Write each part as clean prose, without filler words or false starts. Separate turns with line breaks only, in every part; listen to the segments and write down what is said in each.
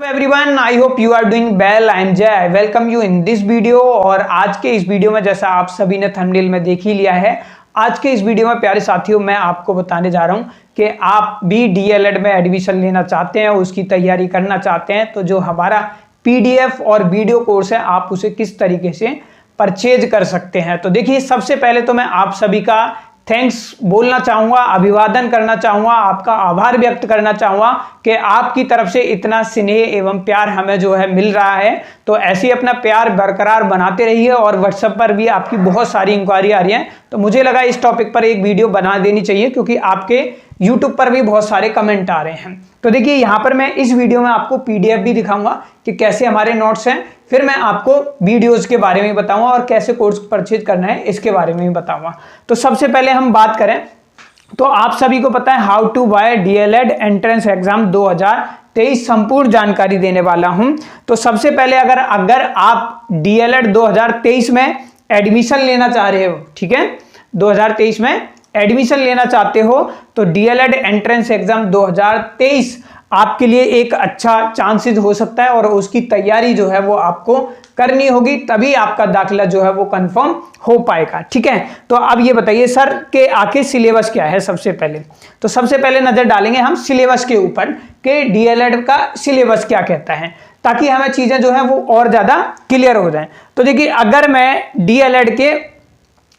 Everyone, I hope you are doing well. I am Jay, welcome you in this video. और आज के इस video में, जैसा आप सभी ने थंबनेल में देख ही लिया है, आज के इस वीडियो में प्यारे साथियों मैं आपको बताने जा रहा हूं कि आप भी डीएलएड में एडमिशन लेना चाहते हैं, उसकी तैयारी करना चाहते हैं, तो जो हमारा पीडीएफ और वीडियो कोर्स है आप उसे किस तरीके से परचेज कर सकते हैं। तो देखिए, सबसे पहले तो मैं आप सभी का थैंक्स बोलना चाहूंगा, अभिवादन करना चाहूंगा, आपका आभार व्यक्त करना चाहूंगा कि आपकी तरफ से इतना स्नेह एवं प्यार हमें जो है मिल रहा है। तो ऐसे ही अपना प्यार बरकरार बनाते रहिए। और व्हाट्सएप पर भी आपकी बहुत सारी इंक्वायरी आ रही है, तो मुझे लगा इस टॉपिक पर एक वीडियो बना देनी चाहिए, क्योंकि आपके यूट्यूब पर भी बहुत सारे कमेंट आ रहे हैं। तो देखिए, यहां पर मैं इस वीडियो में आपको पीडीएफ भी दिखाऊंगा कि कैसे हमारे नोट्स हैं, फिर मैं आपको वीडियोस के बारे में बताऊंगा और कैसे कोर्स परचेज करना है इसके बारे में भी बताऊंगा। तो सबसे पहले हम बात करें तो आप सभी को पता है how to by DElEd entrance exam 2023 संपूर्ण जानकारी देने वाला हूं। तो सबसे पहले अगर आप डीएलएड 2023 में एडमिशन लेना चाह रहे हो, ठीक है, 2023 में एडमिशन लेना चाहते हो, तो डीएलएड एंट्रेंस एग्जाम 2023 आपके लिए एक अच्छा चांसेस हो सकता है और उसकी तैयारी जो है वो आपको करनी होगी, तभी आपका दाखिला जो है वो कंफर्म हो पाएगा। ठीक है, तो अब ये बताइए सर के आखिर सिलेबस क्या है। सबसे पहले तो सबसे पहले नजर डालेंगे हम सिलेबस के ऊपर कि डीएलएड का सिलेबस क्या कहता है, ताकि हमें चीजें जो है वो और ज्यादा क्लियर हो जाए। तो देखिए, अगर मैं डीएलएड के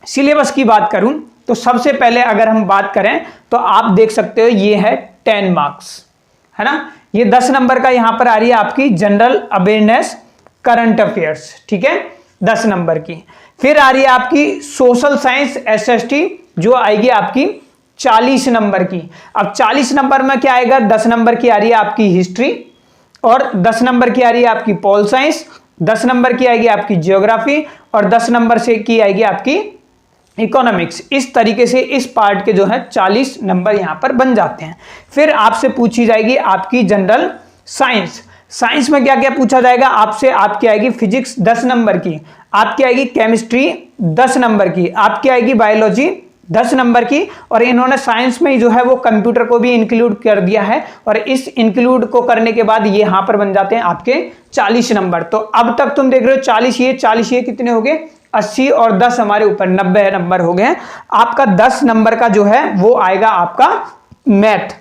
सिलेबस की बात करूं तो सबसे पहले अगर हम बात करें तो आप देख सकते हो ये है 10 मार्क्स, है ना। ये 10 नंबर का यहां पर आ रही है आपकी जनरल अवेयरनेस करंट अफेयर्स, ठीक है, 10 नंबर की। फिर आ रही है आपकी सोशल साइंस एसएसटी, जो आएगी आपकी 40 नंबर की। अब 40 नंबर में क्या आएगा, 10 नंबर की आ रही है आपकी हिस्ट्री, और 10 नंबर की आ रही है आपकी पॉल साइंस, 10 नंबर की आएगी आपकी ज्योग्राफी, और 10 नंबर से की आएगी आपकी इकोनॉमिक्स। इस तरीके से इस पार्ट के जो है 40 नंबर यहां पर बन जाते हैं। फिर आपसे पूछी जाएगी आपकी जनरल साइंस। साइंस में क्या क्या पूछा जाएगा आपसे, आपकी आएगी फिजिक्स 10 नंबर की, आपकी आएगी केमिस्ट्री 10 नंबर की, आपकी आएगी बायोलॉजी 10 नंबर की, और इन्होंने साइंस में जो है वो कंप्यूटर को भी इंक्लूड कर दिया है, और इस इंक्लूड को करने के बाद ये यहां पर बन जाते हैं आपके 40 नंबर। तो अब तक तुम देख रहे हो 40 ये कितने हो गए, 80 और 10 हमारे ऊपर 90 नंबर हो गए। आपका 10 नंबर का जो है वो आएगा आपका मैथ।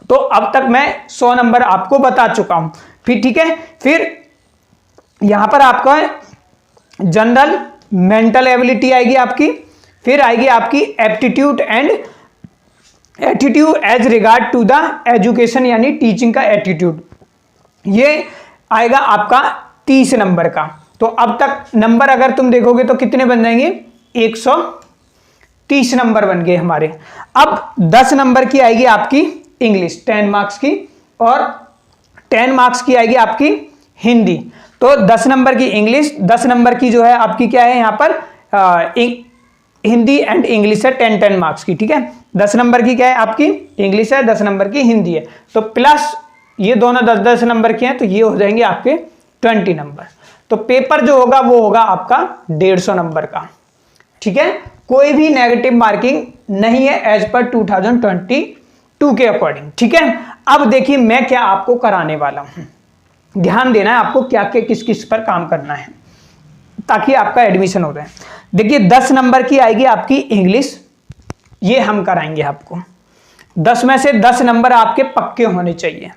तो अब तक मैं 100 नंबर आपको बता चुका हूं, फिर ठीक है। फिर यहां पर आपका जनरल मेंटल एबिलिटी आएगी आपकी, फिर आएगी आपकी aptitude and attitude as regard to the education, यानी टीचिंग का एटीट्यूड, ये आएगा आपका 30 नंबर का। तो अब तक नंबर अगर तुम देखोगे तो कितने बन जाएंगे, 130 नंबर बन गए हमारे। अब 10 नंबर की आएगी आपकी इंग्लिश 10 मार्क्स की, और 10 मार्क्स की आएगी आपकी हिंदी। तो 10 नंबर की इंग्लिश, 10 नंबर की जो है आपकी क्या है यहां पर हिंदी एंड इंग्लिश है 10 मार्क्स की, ठीक है। 10 नंबर की क्या है आपकी इंग्लिश है, 10 नंबर की हिंदी है, तो प्लस ये दोनों 10-10 नंबर के हैं, तो ये हो जाएंगे आपके 20 नंबर। तो पेपर जो होगा वो होगा आपका 150 नंबर का, ठीक है। कोई भी नेगेटिव मार्किंग नहीं है एज पर 2022 के अकॉर्डिंग, ठीक है। अब देखिए मैं क्या आपको कराने वाला हूं, ध्यान देना है आपको क्या क्या किस किस पर काम करना है ताकि आपका एडमिशन हो जाए। देखिए 10 नंबर की आएगी आपकी इंग्लिश, ये हम कराएंगे आपको। 10 में से 10 नंबर आपके पक्के होने चाहिए।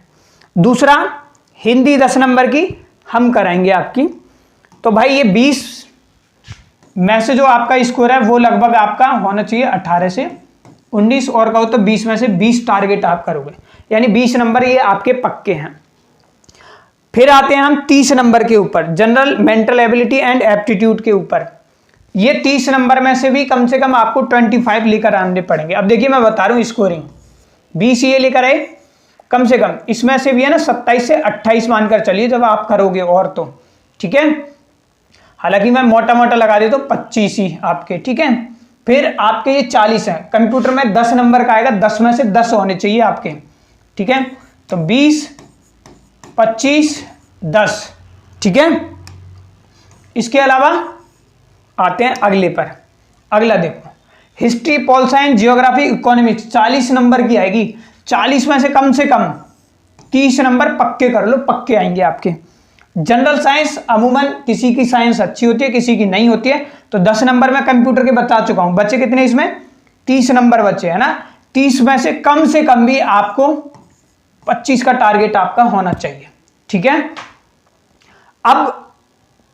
दूसरा, हिंदी 10 नंबर की हम कराएंगे आपकी। तो भाई ये 20 में से जो आपका स्कोर है वो लगभग आपका होना चाहिए 18 से 19, और कहो तो 20 में से 20 टारगेट आप करोगे, यानी 20 नंबर ये आपके पक्के हैं। फिर आते हैं हम 30 नंबर के ऊपर, general mental ability and aptitude के ऊपर। ये 30 नंबर में से भी कम से कम आपको 25 लेकर आने पड़ेंगे। अब देखिए मैं बता रहा हूं स्कोरिंग, 20 ये लेकर आए कम से कम, इसमें से भी है ना 27 से 28 मानकर चलिए जब आप करोगे, और तो ठीक है, हालांकि मैं मोटा मोटा लगा देता हूं 25 ही आपके, ठीक है। फिर आपके ये 40 है, कंप्यूटर में 10 नंबर का आएगा, 10 में से 10 होने चाहिए आपके, ठीक है। तो 20, 25, 10, ठीक है। इसके अलावा आते हैं अगले पर। अगला देखो, history, pol science, geography, economics 40 number की आएगी। 40 में से कम 30 नंबर पक्के कर लो, पक्के आएंगे आपके। जनरल साइंस अमूमन किसी की साइंस अच्छी होती है, किसी की नहीं होती है, तो 10 नंबर मैं कंप्यूटर के बता चुका हूं। बचे कितने इसमें? 30 नंबर बचे, है ना। 30 में से कम भी आपको 25 का टारगेट आपका होना चाहिए, ठीक है। अब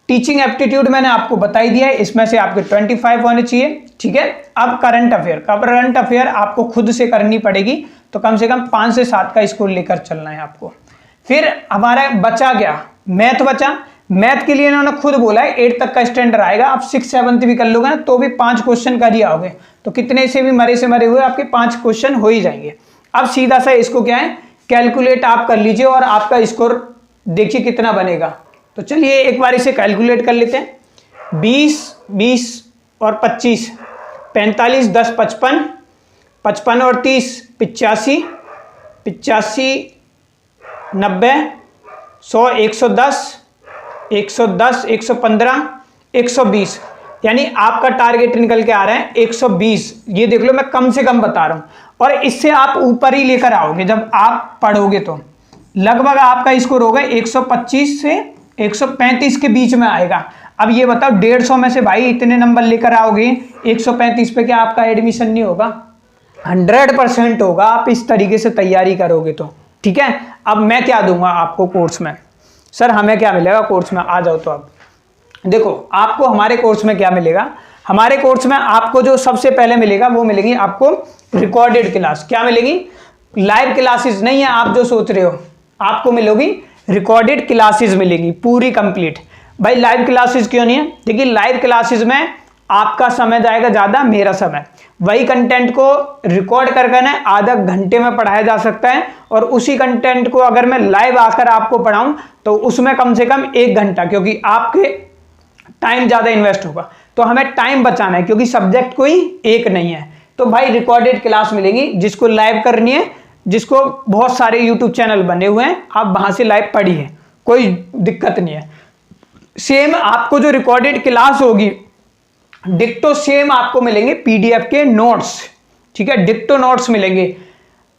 टीचिंग एप्टीट्यूड मैंने आपको बता ही दिया है, इसमें से आपके 25 होने चाहिए, ठीक है। अब करंट अफेयर आपको खुद से करनी पड़ेगी, तो कम से कम 5 से 7 का स्कोर लेकर चलना है आपको। फिर हमारा बचा क्या? मैथ बचा। मैथ के लिए इन्होंने खुद बोला है 8 तक का स्टैंडर्ड आएगा, आप 6, 7 भी कर लोगे ना तो भी 5 क्वेश्चन कर ही आओगे, तो कितने से भी मरे हुए आपके 5 क्वेश्चन हो ही जाएंगे। अब सीधा सा इसको क्या है, कैलकुलेट आप कर लीजिए और आपका स्कोर देखिए कितना बनेगा। तो चलिए एक बार इसे कैलकुलेट कर लेते हैं। 20 और 25, 45, 10, 55, 55 और 30, 85, 90, 100, 110, 115, 120, यानी आपका टारगेट निकल के आ रहा है 120। ये देख लो, मैं कम से कम बता रहा हूं, और इससे आप ऊपर ही लेकर आओगे जब आप पढ़ोगे, तो लगभग आपका स्कोर होगा 125 से 135 के बीच में आएगा। अब ये बताओ 150 में से भाई इतने नंबर लेकर आओगे 135 पे, क्या आपका एडमिशन नहीं होगा? 100% होगा, आप इस तरीके से तैयारी करोगे तो, ठीक है। अब मैं क्या दूंगा आपको कोर्स में? सर हमें क्या मिलेगा कोर्स में? आ जाओ। तो अब देखो आपको हमारे कोर्स में क्या मिलेगा। हमारे कोर्स में आपको जो सबसे पहले मिलेगा वो मिलेगी आपको रिकॉर्डेड क्लास। क्या मिलेगी? लाइव क्लासेस नहीं है आप जो सोच रहे हो, आपको मिलेगी रिकॉर्डेड क्लासेस मिलेगी पूरी कंप्लीट। भाई लाइव क्लासेस क्यों नहीं है? देखिए लाइव क्लासेस में आपका समय जाएगा ज़्यादा, मेरा समय। वही कंटेंट को रिकॉर्ड करके ना आधा घंटे में पढ़ाया जा सकता है, और उसी कंटेंट को अगर मैं लाइव आकर आपको पढ़ाऊं तो उसमें कम से कम 1 घंटा, क्योंकि आपके टाइम ज़्यादा इन्वेस्ट होगा। तो हमें टाइम बचाना है, क्योंकि सब्जेक्ट कोई एक नहीं है। तो भाई रिकॉर्डेड क्लास मिलेगी, जिसको लाइव करनी है, जिसको बहुत सारे यूट्यूब चैनल बने हुए हैं, आप वहां से लाइव पढ़िए, कोई दिक्कत नहीं है। सेम आपको जो रिकॉर्डेड क्लास होगी डिक्टो सेम आपको मिलेंगे पीडीएफ के नोट्स, ठीक है। डिक्टो नोट्स मिलेंगे,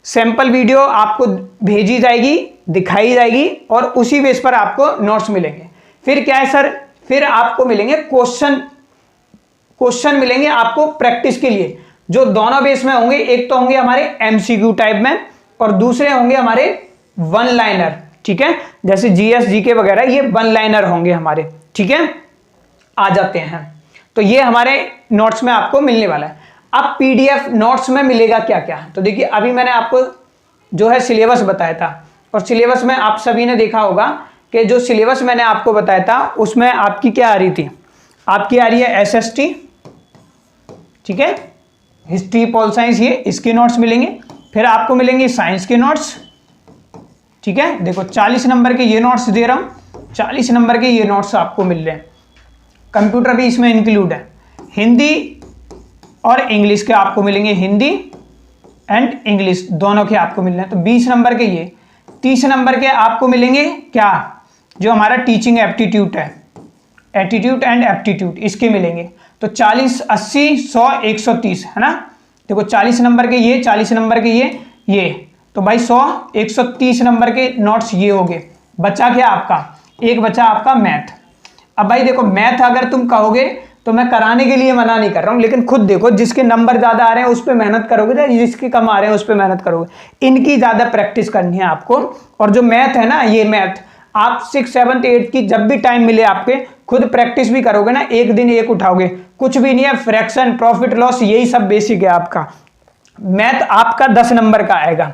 सैंपल वीडियो आपको भेजी जाएगी, दिखाई जाएगी, और उसी बेस पर आपको नोट्स मिलेंगे। फिर क्या है सर? फिर आपको मिलेंगे क्वेश्चन मिलेंगे आपको प्रैक्टिस के लिए, जो दोनों बेस में होंगे। एक तो होंगे हमारे एमसीक्यू टाइप में, और दूसरे होंगे हमारे 1 लाइनर, ठीक है। जैसे जीएस जीके वगैरह ये 1 लाइनर होंगे हमारे, ठीक है। आ जाते हैं, तो ये हमारे नोट्स में आपको मिलने वाला है। अब पीडीएफ नोट्स में मिलेगा क्या क्या? तो देखिए अभी मैंने आपको जो है सिलेबस बताया था, और सिलेबस में आप सभी ने देखा होगा कि जो सिलेबस मैंने आपको बताया था उसमें आपकी क्या आ रही थी? आपकी आ रही है एसएसटी, ठीक है, हिस्ट्री, पॉल साइंस, ये इसके नोट्स मिलेंगे। फिर आपको मिलेंगे साइंस के नोट्स, ठीक है। देखो 40 नंबर के ये नोट्स दे रहा हूं, 40 नंबर के ये नोट्स आपको मिल रहे हैं। कंप्यूटर भी इसमें इंक्लूड है। हिंदी और इंग्लिश के आपको मिलेंगे, हिंदी एंड इंग्लिश दोनों के आपको मिल रहे हैं, तो 20 नंबर के ये। 30 नंबर के आपको मिलेंगे क्या? जो हमारा टीचिंग एप्टीट्यूड है, एटीट्यूड एंड एप्टीट्यूड, इसके मिलेंगे। तो 40, 80, 100, 130, है ना। देखो 40 नंबर के ये, 40 नंबर के ये, तो भाई 100, 130 नंबर के नोट्स ये हो गए। बचा क्या आपका? एक बचा आपका मैथ। अब भाई देखो मैथ अगर तुम कहोगे तो मैं कराने के लिए मना नहीं कर रहा हूं, लेकिन खुद देखो जिसके नंबर ज्यादा आ रहे हैं उस पर मेहनत करोगे, जिसके कम आ रहे हैं उस पर मेहनत करोगे। इनकी ज्यादा प्रैक्टिस करनी है आपको। और जो मैथ है ना, ये मैथ आप 6, 7, 8 की जब भी टाइम मिले आपके खुद प्रैक्टिस भी करोगे ना, एक दिन एक उठाओगे, कुछ भी नहीं है। फ्रैक्शन, प्रॉफिट लॉस, यही सब बेसिक है आपका। मैथ आपका 10 नंबर का आएगा,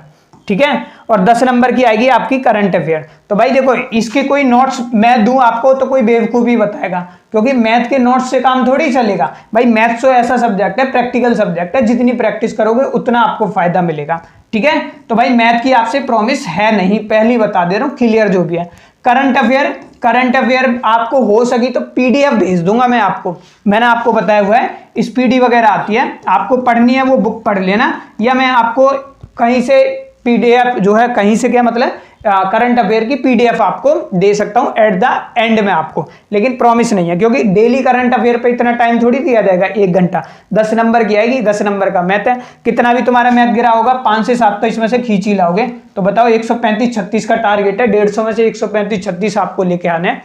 ठीक है, और 10 नंबर की आएगी आपकी करंट अफेयर। तो भाई देखो इसके कोई नोट्स मैं दूं आपको तो कोई बेवकूफी बताएगा, क्योंकि मैथ के नोट्स से काम थोड़ी चलेगा भाई। मैथ्स तो ऐसा सब्जेक्ट है, प्रैक्टिकल सब्जेक्ट है, जितनी प्रैक्टिस करोगे उतना आपको फायदा मिलेगा, ठीक है। तो भाई मैथ की आपसे प्रॉमिस है नहीं, पहले बता दे रहा हूं, क्लियर जो भी है। करंट अफेयर आपको हो सकी तो पीडीएफ भेज दूंगा मैं आपको, मैंने आपको बताया हुआ है स्पीडी वगैरह आती है, आपको पढ़नी है वो बुक पढ़ लेना, या मैं आपको कहीं से पीडीएफ जो है, कहीं से क्या मतलब करंट अफेयर की पीडीएफ आपको दे सकता हूं एट द एंड में आपको, लेकिन प्रॉमिस नहीं है क्योंकि डेली करंट अफेयर पे इतना टाइम थोड़ी दिया जाएगा, 1 घंटा 10 नंबर की आएगी, 10 नंबर का मैथ है, कितना भी तुम्हारा मैथ गिरा होगा 5 से 7 तो इसमें से खींच ही लाओगे। तो बताओ 135-36 का टारगेट है, 150 में से 135-36 आपको लेके आने हैं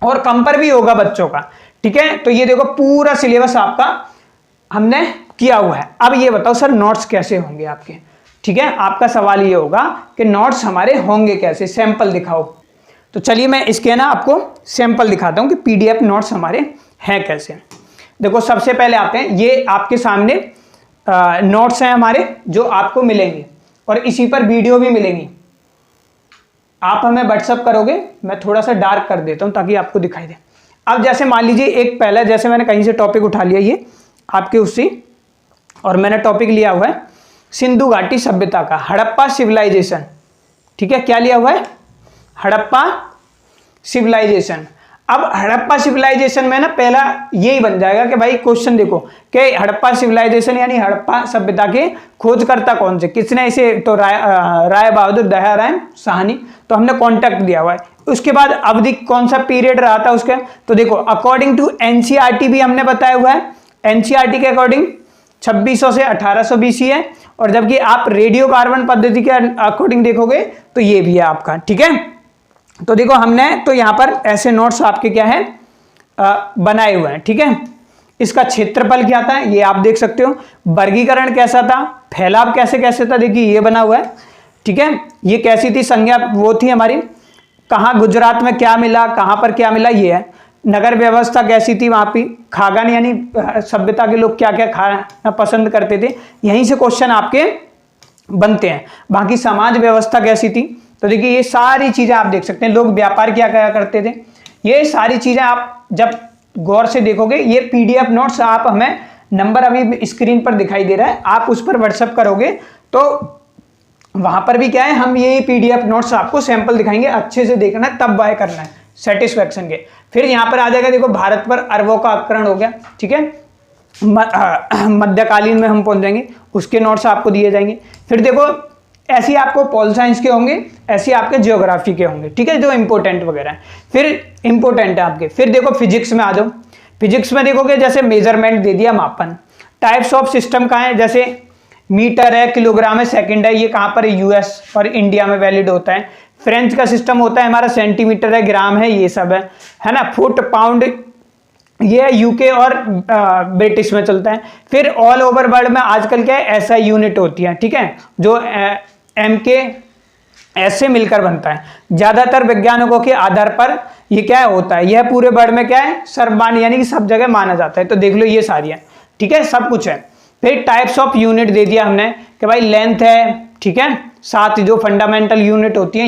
और कम पर भी होगा बच्चों का, ठीक है। तो ये देखो पूरा सिलेबस आपका हमने किया हुआ है। अब ये बताओ सर नोट्स कैसे होंगे आपके, ठीक है, आपका सवाल ये होगा कि नोट्स हमारे होंगे कैसे, सैंपल दिखाओ। तो चलिए मैं इसके ना आपको सैंपल दिखाता हूं कि पीडीएफ नोट्स हमारे हैं कैसे। देखो सबसे पहले आते हैं, ये आपके सामने नोट्स हैं हमारे जो आपको मिलेंगे और इसी पर वीडियो भी मिलेंगी। आप हमें व्हाट्सअप करोगे, मैं थोड़ा सा डार्क कर देता हूं ताकि आपको दिखाई दे। अब जैसे मान लीजिए एक पहला, जैसे मैंने कहीं से टॉपिक उठा लिया, ये आपके उससे, और मैंने टॉपिक लिया हुआ है सिंधु घाटी सभ्यता का, हड़प्पा सिविलाइजेशन, ठीक है, क्या लिया हुआ है, हड़प्पा सिविलाइजेशन। अब हड़प्पा सिविलाइजेशन में ना पहला यही बन जाएगा कि भाई क्वेश्चन देखो कि हड़प्पा सिविलाइजेशन यानी हड़प्पा सभ्यता के खोजकर्ता कौन से, किसने इसे, तो राय बहादुर दयाराम साहनी, तो हमने कॉन्टेक्ट दिया हुआ है। उसके बाद अवधि कौन सा पीरियड रहा था उसके, तो देखो अकॉर्डिंग टू एनसीईआरटी भी हमने बताया हुआ है, एनसीईआरटी के अकॉर्डिंग 2600 से 1800 बीसी है, और जबकि आप रेडियो कार्बन पद्धति के अकॉर्डिंग देखोगे तो ये भी है आपका, ठीक है। तो देखो हमने तो यहां पर ऐसे नोट्स आपके क्या है बनाए हुए हैं, ठीक है। इसका क्षेत्रफल क्या था ये आप देख सकते हो, वर्गीकरण कैसा था, फैलाव कैसे कैसे था, देखिए ये बना हुआ है, ठीक है। ये कैसी थी संज्ञा, वो थी हमारी, कहाँ गुजरात में क्या मिला, कहां पर क्या मिला, ये है। नगर व्यवस्था कैसी थी वहां पे, खागन यानी सभ्यता के लोग क्या क्या खाना पसंद करते थे, यहीं से क्वेश्चन आपके बनते हैं। बाकी समाज व्यवस्था कैसी थी, तो देखिए ये सारी चीजें आप देख सकते हैं, लोग व्यापार क्या क्या करते थे, ये सारी चीजें आप जब गौर से देखोगे। ये पीडीएफ नोट्स आप हमें, नंबर अभी स्क्रीन पर दिखाई दे रहा है, आप उस पर व्हाट्सएप करोगे तो वहां पर भी क्या है, हम ये पीडीएफ नोट्स आपको सैंपल दिखाएंगे, अच्छे से देखना है तब बाय करना है सेटिस्फैक्शन के। फिर यहां पर आ जाएगा, देखो भारत पर अरबों का आक्रमण हो गया, ठीक है, मध्यकालीन में हम पहुंच जाएंगे, उसके नोट्स आपको दिए जाएंगे। फिर देखो ऐसे आपको पॉल साइंस के होंगे, ऐसे आपके जियोग्राफी के होंगे, ठीक है, जो इंपॉर्टेंट वगैरह है। फिर इंपॉर्टेंट है आपके, फिर देखो फिजिक्स में आ जाओ, फिजिक्स में देखोगे जैसे मेजरमेंट दे दिया, मापन, टाइप्स ऑफ सिस्टम कहाँ है, जैसे मीटर है, किलोग्राम है, सेकंड है, ये कहाँ पर यूएस और इंडिया में वैलिड होता है। फ्रेंच का सिस्टम होता है हमारा, सेंटीमीटर है, ग्राम है, ये सब है ना। फुट, पाउंड, ये यूके और ब्रिटिश में चलता है। फिर ऑल ओवर वर्ल्ड में आजकल क्या है, ऐसा यूनिट होती है, ठीक है, जो MK ऐसे मिलकर बनता है। ज्यादातर वैज्ञानिकों के आधार पर ये क्या होता है, यह पूरे वर्ल्ड में क्या है, सर्वमान्य यानी कि सब जगह माना जाता है। तो देख लो ये सारी है, ठीक है, सब कुछ है। फिर टाइप्स ऑफ यूनिट दे दिया हमने कि भाई लेंथ है, ठीक है, साथ जो फंडामेंटल यूनिट होती है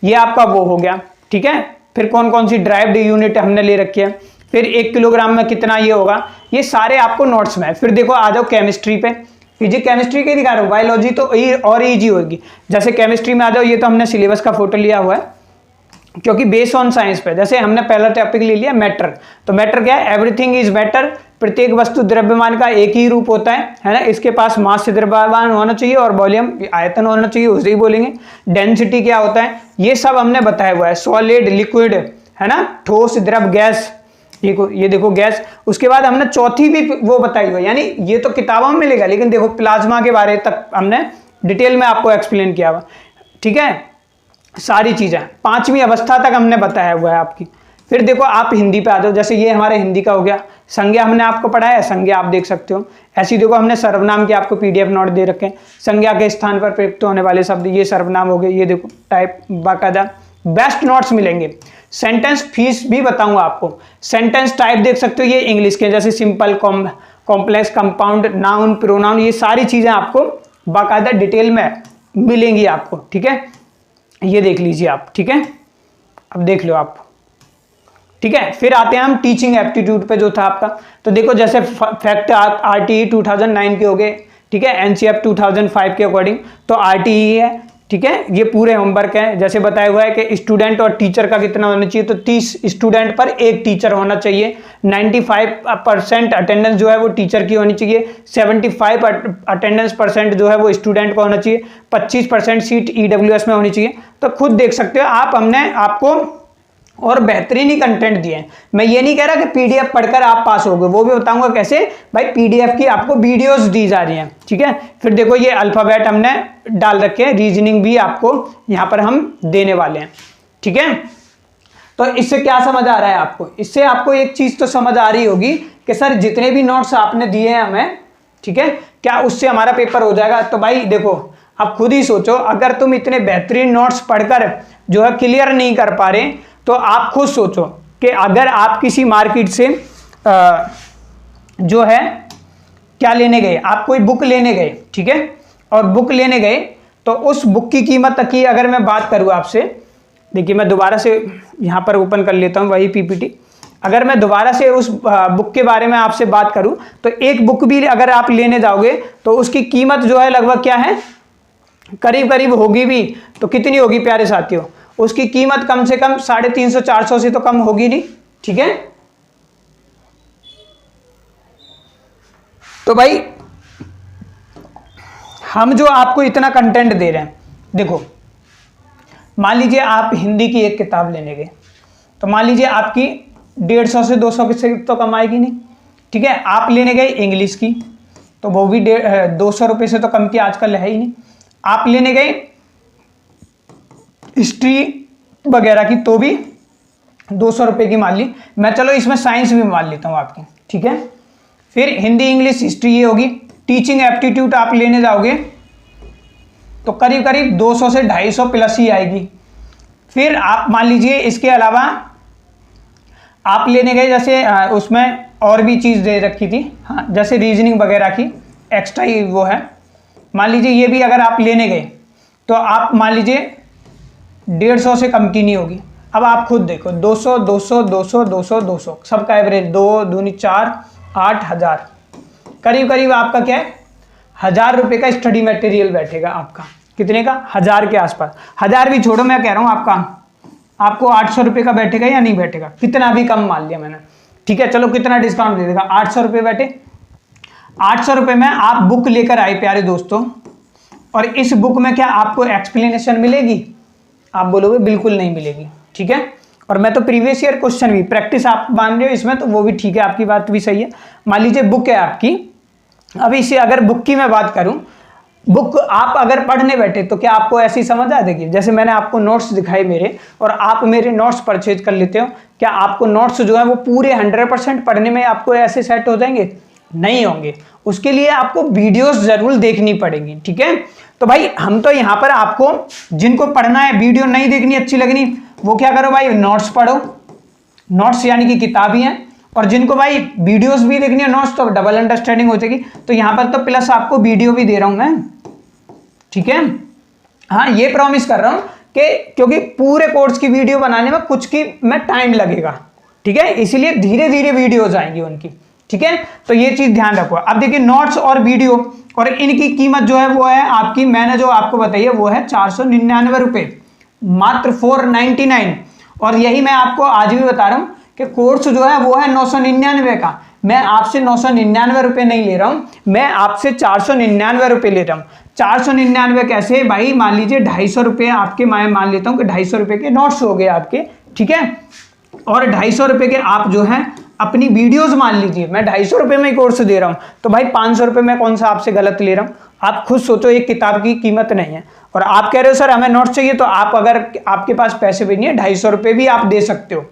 ये आपका वो हो गया, ठीक है। फिर कौन कौन सी ड्राइव्ड यूनिट हमने ले रखी है, फिर 1 किलोग्राम में कितना ये होगा, ये सारे आपको नोट्स में है। फिर देखो आ जाओ केमिस्ट्री पे, फिजिक्स केमिस्ट्री के दिखा रहा हूँ, बायोलॉजी तो और इजी होगी। जैसे केमिस्ट्री में आ जाओ, ये तो हमने सिलेबस का फोटो लिया हुआ है क्योंकि बेस ऑन साइंस पे। जैसे हमने पहला टॉपिक ले लिया मैटर, तो मैटर क्या है, एवरीथिंग इज मैटर, प्रत्येक वस्तु द्रव्यमान का एक ही रूप होता है ना। इसके पास मास से द्रव्यमान होना चाहिए और वॉल्यूम आयतन होना चाहिए, उसे ही बोलेंगे। डेंसिटी क्या होता है, ये सब हमने बताया हुआ है। सॉलिड, लिक्विड, है ना, ठोस, द्रव, गैस, ये देखो गैस। उसके बाद हमने चौथी भी वो बताई हुई, यानी ये तो किताबों में मिलेगा, लेकिन देखो प्लाज्मा के बारे तक हमने डिटेल में आपको एक्सप्लेन किया हुआ, ठीक है, सारी चीजें। 5वीं अवस्था तक हमने बताया हुआ है आपकी। फिर देखो आप हिंदी पे आ जाओ, जैसे ये हमारे हिंदी का हो गया, संज्ञा हमने आपको पढ़ाया है, संज्ञा आप देख सकते हो। ऐसी देखो हमने सर्वनाम के आपको पीडीएफ नोट दे रखे हैं, संज्ञा के स्थान पर प्रयुक्त होने वाले शब्द, ये सर्वनाम हो गए, ये देखो टाइप बाकायदा बेस्ट नोट्स मिलेंगे। सेंटेंस फीस भी बताऊंगा आपको, सेंटेंस टाइप देख सकते हो, ये इंग्लिश के जैसे simple, complex, compound, noun, pronoun, ये सारी चीजें आपको बाकायदा डिटेल में मिलेंगी आपको, ठीक है, ये देख लीजिए आप, ठीक है, अब देख लो आप, ठीक है। फिर आते हैं हम टीचिंग एप्टीट्यूड पे जो था आपका, तो देखो जैसे फैक्ट RTE 2009 के हो गए, ठीक है, NCF 2005 के अकॉर्डिंग, तो RTE है, ठीक है, ये पूरे होमवर्क हैं। जैसे बताया हुआ है कि स्टूडेंट और टीचर का कितना होना चाहिए, तो 30 स्टूडेंट पर 1 टीचर होना चाहिए। 95% अटेंडेंस जो है वो टीचर की होनी चाहिए। 75 अटेंडेंस परसेंट जो है वो स्टूडेंट का होना चाहिए। 25% सीट EWS में होनी चाहिए। तो खुद देख सकते हो आप, हमने आपको और बेहतरीन ही कंटेंट दिए हैं। मैं ये नहीं कह रहा कि PDF पढ़कर आप पास होगे, वो भी बताऊंगा कैसे। भाई PDF की आपको वीडियोस दी जा रही हैं, ठीक है। फिर देखो ये अल्फाबेट हमने डाल रखे हैं, रीजनिंग भी आपको यहाँ पर हम देने वाले हैं, ठीक है। तो इससे क्या समझ आ रहा है आपको? इससे आपको एक चीज तो समझ आ रही होगी कि सर जितने भी नोट्स आपने दिए हैं हमें, ठीक है, क्या उससे हमारा पेपर हो जाएगा? तो भाई देखो, आप खुद ही सोचो, अगर तुम इतने बेहतरीन नोट्स पढ़कर जो है क्लियर नहीं कर पा रहे, तो आप खुद सोचो कि अगर आप किसी मार्केट से जो है क्या लेने गए, आप कोई बुक लेने गए, ठीक है, और बुक लेने गए तो उस बुक की कीमत की अगर मैं बात करूं आपसे, देखिए मैं दोबारा से यहां पर ओपन कर लेता हूं वही PPT। अगर मैं दोबारा से उस बुक के बारे में आपसे बात करूं, तो एक बुक भी अगर आप लेने जाओगे तो उसकी कीमत जो है लगभग क्या है, करीब करीब होगी भी तो कितनी होगी प्यारे साथियों, उसकी कीमत कम से कम 350-400 से तो कम होगी नहीं, ठीक है। तो भाई हम जो आपको इतना कंटेंट दे रहे हैं, देखो मान लीजिए आप हिंदी की एक किताब लेने गए, तो मान लीजिए आपकी 150 से 200 से तो कम आएगी नहीं, ठीक है। आप लेने गए इंग्लिश की, तो वो भी 200 रुपये से तो कम की आजकल है ही नहीं। आप लेने गए हिस्ट्री वगैरह की, तो भी 200 रुपये की मान ली। मैं चलो इसमें साइंस भी मान लेता हूँ आपकी, ठीक है। फिर हिंदी इंग्लिश हिस्ट्री ये होगी। टीचिंग एप्टीट्यूड आप लेने जाओगे तो करीब करीब 200 से 250 प्लस ही आएगी। फिर आप मान लीजिए इसके अलावा आप लेने गए, जैसे उसमें और भी चीज़ दे रखी थी, हाँ, जैसे रीजनिंग वगैरह की एक्स्ट्रा ही वो है। मान लीजिए ये भी अगर आप लेने गए तो आप मान लीजिए 150 से कम की नहीं होगी। अब आप खुद देखो, 200 200 200 200 200 सबका एवरेज 2 दूनी 4 8 1000, करीब करीब आपका क्या है, 1000 रुपये का स्टडी मटेरियल बैठेगा आपका। कितने का? 1000 के आसपास। 1000 भी छोड़ो, मैं कह रहा हूँ आपको 800 रुपये का बैठेगा या नहीं बैठेगा? कितना भी कम मान लिया मैंने, ठीक है। चलो कितना डिस्काउंट दे देगा? 800 रुपये बैठे। 800 रुपये में आप बुक लेकर आए प्यारे दोस्तों, और इस बुक में क्या आपको एक्सप्लेनेशन मिलेगी? आप बोलोगे बिल्कुल नहीं मिलेगी, ठीक है। और मैं तो प्रीवियस ईयर क्वेश्चन भी प्रैक्टिस आप मान रहे हो इसमें, तो वो भी ठीक है, आपकी बात भी सही है। मान लीजिए बुक है आपकी, अब इसे अगर बुक की मैं बात करूं, बुक आप अगर पढ़ने बैठे तो क्या आपको ऐसी समझ आ जाएगी? जैसे मैंने आपको नोट्स दिखाए मेरे, और आप मेरे नोट्स परचेज कर लेते हो, क्या आपको नोट्स जो है वो पूरे 100% पढ़ने में आपको ऐसे सेट हो जाएंगे? नहीं होंगे। उसके लिए आपको वीडियोस जरूर देखनी पड़ेगी, ठीक है। तो भाई हम तो यहाँ पर आपको, जिनको पढ़ना है, वीडियो नहीं देखनी, अच्छी लगनी, वो क्या करो भाई, नोट्स पढ़ो। नोट्स यानी कि किताब ही है। और जिनको भाई वीडियोस भी देखनी है, नोट्स तो डबल अंडरस्टैंडिंग हो जाएगी। तो यहाँ पर तो प्लस आपको वीडियो भी दे रहा हूं मैं, ठीक है। हाँ, ये प्रॉमिस कर रहा हूं कि क्योंकि पूरे कोर्स की वीडियो बनाने में कुछ की में टाइम लगेगा, ठीक है, इसीलिए धीरे धीरे वीडियोज आएंगी उनकी, ठीक है। तो ये चीज ध्यान रखो। अब देखिए नोट्स और वीडियो और इनकी कीमत जो है वो है आपकी, मैंने जो आपको बताई है वो है 499 रुपये, मात्र 499। और यही मैं आपको आज भी बता रहा हूं कि कोर्स जो है वो है 999 का। मैं आपसे 999 रुपये नहीं ले रहा हूं, मैं आपसे 499 रुपये ले रहा हूं। 499 कैसे भाई? मान लीजिए 250 रुपये आपके, मैं मान लेता हूं कि 250 रुपये के नोट्स हो गए आपके, ठीक है। और 250 रुपये के आप जो है अपनी वीडियोस मान लीजिए, मैं 250 रुपये में कोर्स दे रहा हूं, तो भाई 500 रुपये में कौन सा आपसे गलत ले रहा हूं? आप खुद सोचो, एक किताब की कीमत नहीं है। और आप कह रहे हो सर हमें नोट्स चाहिए, तो आप अगर आपके पास पैसे भी नहीं है, 250 रुपये भी आप दे सकते हो।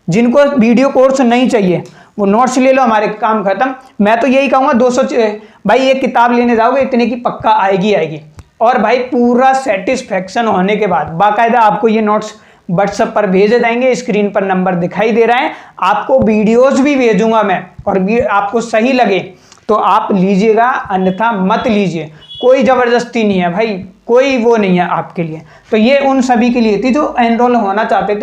जिनको वीडियो कोर्स नहीं चाहिए वो नोट्स ले लो, हमारे काम खत्म। मैं तो यही कहूँगा 200 भाई एक किताब लेने जाओगे इतने की पक्का आएगी। और भाई पूरा सेटिस्फेक्शन होने के बाद बाकायदा आपको ये नोट्स व्हाट्सएप पर भेजे जाएंगे। स्क्रीन पर नंबर दिखाई दे रहा है, आपको वीडियोस भी भेजूंगा मैं, और आपको सही लगे तो आप लीजिएगा, अन्यथा मत लीजिए। कोई जबरदस्ती नहीं है भाई, कोई वो नहीं है आपके लिए। तो ये उन सभी के लिए थी जो एनरोल होना चाहते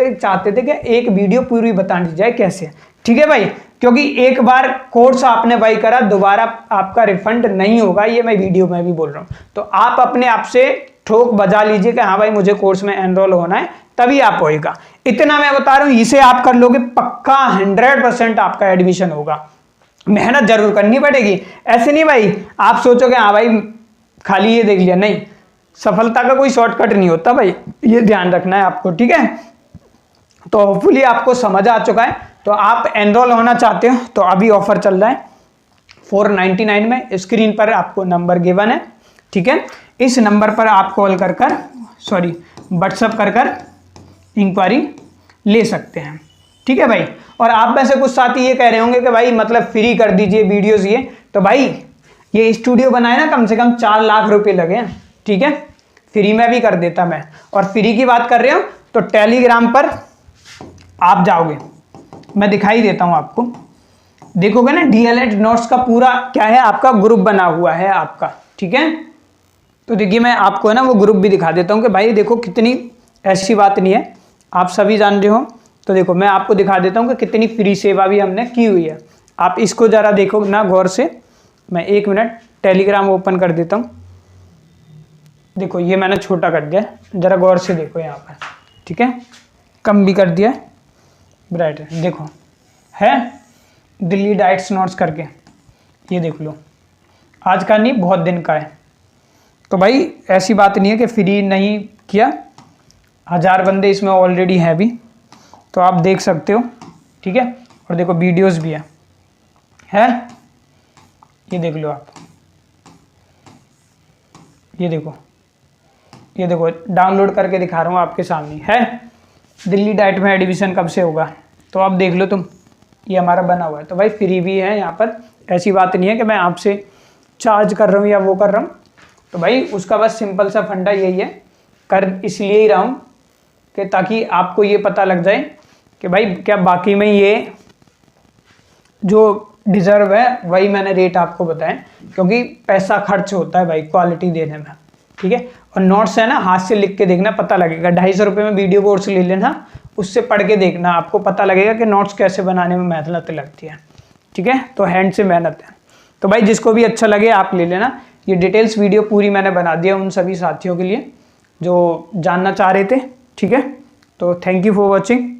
थे कि एक वीडियो पूरी बता दी जाए कैसे, ठीक है भाई। क्योंकि एक बार कोर्स आपने बाई करा, दोबारा आपका रिफंड नहीं होगा, ये मैं वीडियो में भी बोल रहा हूँ। तो आप अपने आप से ठोक बजा लीजिए कि हाँ भाई मुझे कोर्स में एनरोल होना है, तभी आप होएगा। इतना मैं बता रहा हूं, इसे आप कर लोगे पक्का 100% आपका एडमिशन होगा। मेहनत जरूर करनी पड़ेगी, ऐसे नहीं भाई आप सोचोगे हाँ भाई खाली ये देख लिया, नहीं, सफलता का कोई शॉर्टकट नहीं होता भाई, ये ध्यान रखना है आपको, ठीक है। तो होपफुली आपको समझ आ चुका है। तो आप एनरोल होना चाहते हो तो अभी ऑफर चल रहा है 499 में, स्क्रीन पर आपको नंबर गिवन है, ठीक है। इस नंबर पर आप कॉल कर व्हाट्सअप कर इंक्वायरी ले सकते हैं, ठीक है भाई। और आप में से कुछ साथी ये कह रहे होंगे कि भाई मतलब फ्री कर दीजिए वीडियोस ये, तो भाई ये स्टूडियो बनाए ना कम से कम 4 लाख रुपए लगे हैं, ठीक है, फ्री में भी कर देता मैं। और फ्री की बात कर रहे हो तो टेलीग्राम पर आप जाओगे, मैं दिखाई देता हूं आपको, देखोगे ना डीएलएड नोट्स का पूरा क्या है आपका ग्रुप बना हुआ है आपका, ठीक है। तो देखिए मैं आपको है ना वो ग्रुप भी दिखा देता हूं कि भाई देखो कितनी, ऐसी बात नहीं है, आप सभी जान रहे हो। तो देखो मैं आपको दिखा देता हूं कि कितनी फ्री सेवा भी हमने की हुई है। आप इसको जरा देखो ना गौर से, मैं 1 मिनट टेलीग्राम ओपन कर देता हूं। देखो ये मैंने छोटा कर दिया, जरा गौर से देखो यहाँ पर, ठीक है, कम भी कर दिया ब्राइट, देखो है दिल्ली डाइट्स नोट्स करके, ये देख लो, आज का नहीं बहुत दिन का है। तो भाई ऐसी बात नहीं है कि फ्री नहीं किया, 1000 बंदे इसमें ऑलरेडी हैं भी, तो आप देख सकते हो, ठीक है। और देखो वीडियोस भी है ये देख लो आप, ये देखो डाउनलोड करके दिखा रहा हूँ आपके सामने, है दिल्ली डाइट में एडमिशन कब से होगा, तो आप देख लो तुम, ये हमारा बना हुआ है। तो भाई फ्री भी है यहाँ पर, ऐसी बात नहीं है कि मैं आपसे चार्ज कर रहा हूँ या वो कर रहा हूँ। तो भाई उसका बस सिंपल सा फंडा यही है, कर इसलिए ही रहा हूँ कि ताकि आपको ये पता लग जाए कि भाई क्या बाकी में ये जो डिज़र्व है वही मैंने रेट आपको बताया, क्योंकि पैसा खर्च होता है भाई क्वालिटी देने में, ठीक है। और नोट्स है ना हाथ से लिख के देखना, पता लगेगा। 250 रुपये में वीडियो कोर्स ले लेना, उससे पढ़ के देखना, आपको पता लगेगा कि नोट्स कैसे बनाने में मेहनत लगती है, ठीक है। तो हैंड से मेहनत है। तो भाई जिसको भी अच्छा लगे आप ले लेना। ये डिटेल्स वीडियो पूरी मैंने बना दिया उन सभी साथियों के लिए जो जानना चाह रहे थे, ठीक है। तो थैंक यू फॉर वॉचिंग।